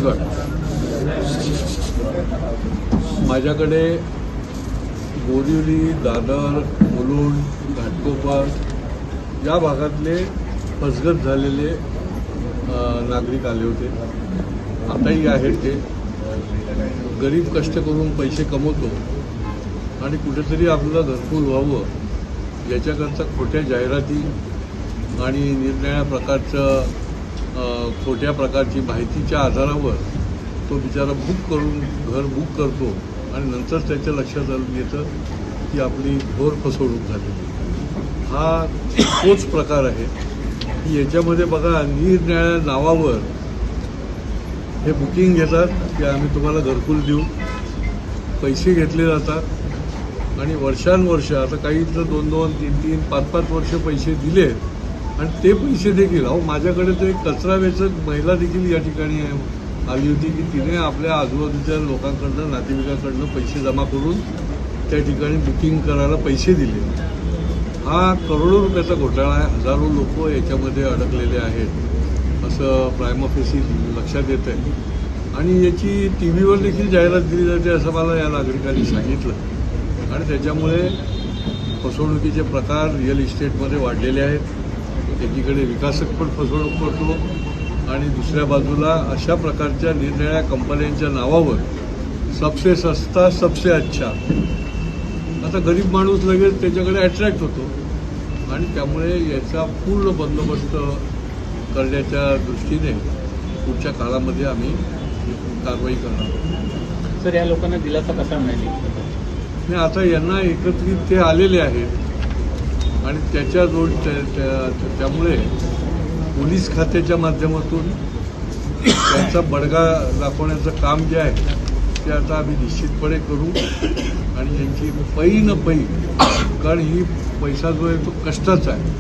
फसगड. माझ्याकडे बोरिवली, दादर, मुलुंड, घाटकोपर या भागातले फसगत झालेले नागरिक आले होते. आताही आहेत. ते गरीब कष्ट करून पैसे कमवतो आणि कुठेतरी आपल्याला घरकुल व्हावं याच्याकरता खोट्या जाहिराती आणि निरनिराळ्या प्रकारचं खोट्या प्रकारची माहितीच्या आधारावर तो बिचारा घर बुक करतो आणि नंतर त्याच्या लक्षात येतं की आपली घोर फसवणूक झालेली. हा तोच प्रकार आहे की याच्यामध्ये बघा निरनिराळ्या नावावर हे बुकिंग घेतात की आम्ही तुम्हाला घरकुल देऊ, पैसे घेतले जातात आणि वर्षानुवर्ष आता काही तर 2-2, 3-3, 5-5 वर्ष पैसे दिले आणि ते पैसे देखील माझ्याकडे तर एक कचरा वेचक महिला देखील या ठिकाणी आली होती की तिने आपल्या आजूबाजूच्या लोकांकडनं नातेवाईकांकडनं पैसे जमा करून त्या ठिकाणी बुकिंग करायला पैसे दिले. हा करोडो रुपयाचा घोटाळा आहे. हजारो लोक याच्यामध्ये अडकलेले आहेत असं प्रायमा फेसी लक्षात येत आहे आणि याची TV वर देखील जाहिरात दिली जाते असं मला या नागरिकांनी सांगितलं आणि त्याच्यामुळे फसवणुकीचे प्रकार रिअल इस्टेटमध्ये वाढलेले आहेत. एकीकडे विकासक पण फसवणूक करतो आणि दुसऱ्या बाजूला अशा प्रकारच्या निरनिराळ्या कंपन्यांच्या नावावर सबसे सस्ता सबसे अच्छा. आता गरीब माणूस लगेच त्याच्याकडे अट्रॅक्ट होतो आणि त्यामुळे याचा पूर्ण बंदोबस्त करण्याच्या दृष्टीने पुढच्या काळामध्ये आम्ही कारवाई करणार. सर, या लोकांना दिलासा कसा मिळाली? नाही, आता यांना एकत्रित ते आलेले आहेत आणि त्यामुळे पोलीस खात्याच्या माध्यमातून त्यांचा बडगा दाखवण्याचं काम जे आहे ते आता आम्ही निश्चितपणे करू आणि यांची पै न पै, कारण ही पैसा जो आहे तो कष्टाचा आहे.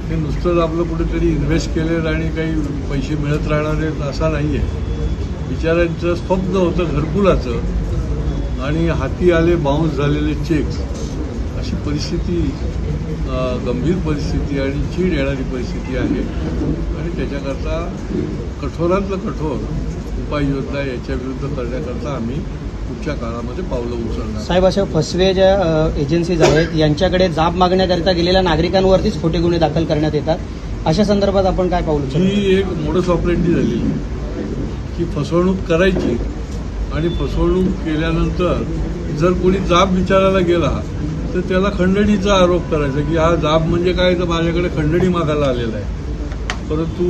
हे नुसतंच आपलं कुठेतरी इन्व्हेस्ट केलेलं आणि काही पैसे मिळत राहणार आहेत असा नाही आहे. बिचाऱ्यांचं स्वप्न होतं घरकुलाचं आणि हाती आले बाउन्स झालेले चेक्स. अशी परिस्थिती, गंभीर परिस्थिती आणि चीड येणारी परिस्थिती आहे आणि त्याच्याकरता कठोरातलं कठोर उपाययोजना याच्या विरुद्ध करण्याकरता आम्ही पुढच्या काळामध्ये पावलं उचलणार. साहेब, अशा फसवे ज्या एजन्सीज आहेत यांच्याकडे जाब मागण्याकरिता गेलेल्या नागरिकांवरतीच खोटे गुन्हे दाखल करण्यात येतात. अशा संदर्भात आपण काय पाऊल उचलतो? ही एक मोडस ऑपरेंडी झालेली की फसवणूक करायची आणि फसवणूक केल्यानंतर जर कोणी जाब विचारायला गेला तर त्याला खंडणीचा आरोप करायचा की हा जाब म्हणजे काय, तर माझ्याकडे खंडणी मागायला आलेला आहे. परंतु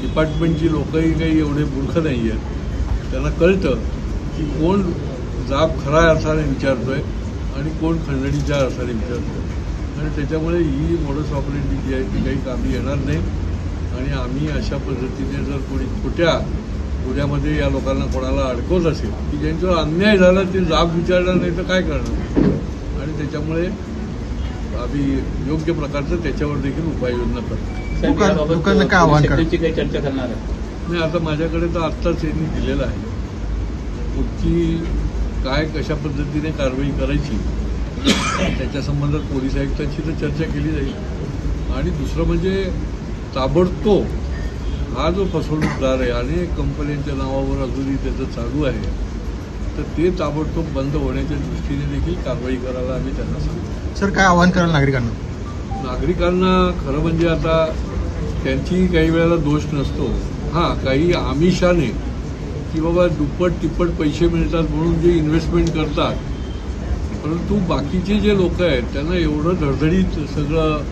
डिपार्टमेंटची लोकही काही एवढे मूर्ख नाही आहेत. त्यांना कळतं की कोण जाब खऱ्या अर्थाने विचारतोय आणि कोण खंडणीच्या अर्थाने विचारतोय आणि त्याच्यामुळे ही मोडस ऑपरेंडी जी आहे ती काही कामी येणार नाही आणि आम्ही अशा पद्धतीने जर कोणी खोट्या गुन्ह्यामध्ये या लोकांना कोणाला अडकवत असेल की ज्यांच्यावर अन्याय झाला ते जाब विचारणार नाही तर काय करणार आणि त्याच्यामुळे आम्ही योग्य प्रकारचं त्याच्यावर देखील उपाययोजना करतो. लोकांना काय आव्हान करायची काही चर्चा करणार आहे? नाही, आता माझ्याकडे तर आत्ताच यांनी दिलेलं आहे. पुढची काय कशा पद्धतीने कारवाई करायची त्याच्या संबंधात पोलीस आयुक्तांशी तर चर्चा केली जाईल आणि दुसरं म्हणजे ताबडतोब हा जो फसवणूकदार आहे अनेक कंपन्यांच्या नावावर अजूनही त्याचं चालू आहे तर ते ताबडतोब बंद होण्याच्या दृष्टीने देखील कारवाई करायला आम्ही त्यांना सांगतो. सर, काय आव्हान कराल नागरिकांना? खरं म्हणजे आता त्यांची काही वेळेला दोष नसतो. हां, काही आमिषाने की बाबा दुप्पट तिप्पट पैसे मिळतात म्हणून जे इन्व्हेस्टमेंट करतात, परंतु बाकीचे जे लोक आहेत त्यांना एवढं धडधडीत सगळं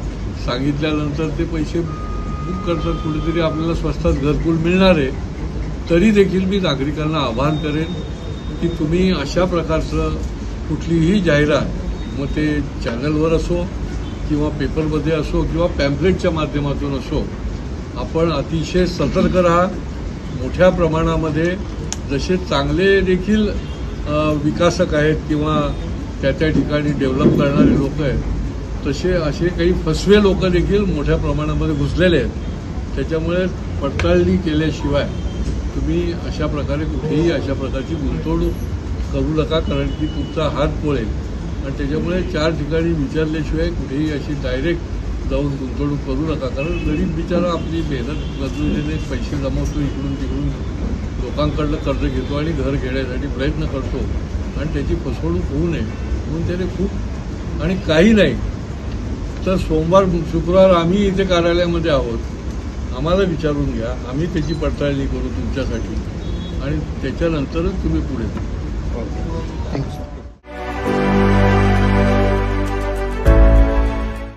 सांगितल्यानंतर ते पैसे बुक करतात. कुठेतरी आपल्याला स्वस्तात घरकुल मिळणार आहे तरी देखील मी नागरिकांना आवाहन करेन की तुम्ही अशा प्रकारचं कुठलीही जाहिरात मग ते चॅनलवर असो किंवा पेपरमध्ये असो किंवा पॅम्पलेटच्या माध्यमातून असो आपण अतिशय सतर्क राहा. मोठ्या प्रमाणामध्ये जसे चांगले देखील विकासक आहेत किंवा त्या ठिकाणी डेव्हलप करणारे लोक आहेत तसे असे काही फसवे लोक देखील मोठ्या प्रमाणामध्ये घुसलेले आहेत. त्याच्यामुळे पडताळणी केल्याशिवाय तुम्ही अशा प्रकारे कुठेही अशा प्रकारची गुंतवणूक करू नका, कारण की तुमचा हात पोळेल आणि त्याच्यामुळे 4 ठिकाणी विचारल्याशिवाय कुठेही अशी डायरेक्ट जाऊन गुंतवणूक करू नका. कारण गरीब बिचारा आपली मेहनत मजुरीने पैसे जमवतो इकडून तिकडून लोकांकडलं कर्ज घेतो आणि घर घेण्यासाठी प्रयत्न करतो आणि त्याची फसवणूक होऊ नये म्हणून त्याने खूप आणि काही नाही तर सोमवार शुक्रवार आम्ही इथे कार्यालयामध्ये आहोत, आम्हाला विचारून घ्या, आम्ही त्याची पडताळणी करू तुमच्यासाठी आणि त्याच्यानंतरच तुम्ही पुढे. थँक्यू.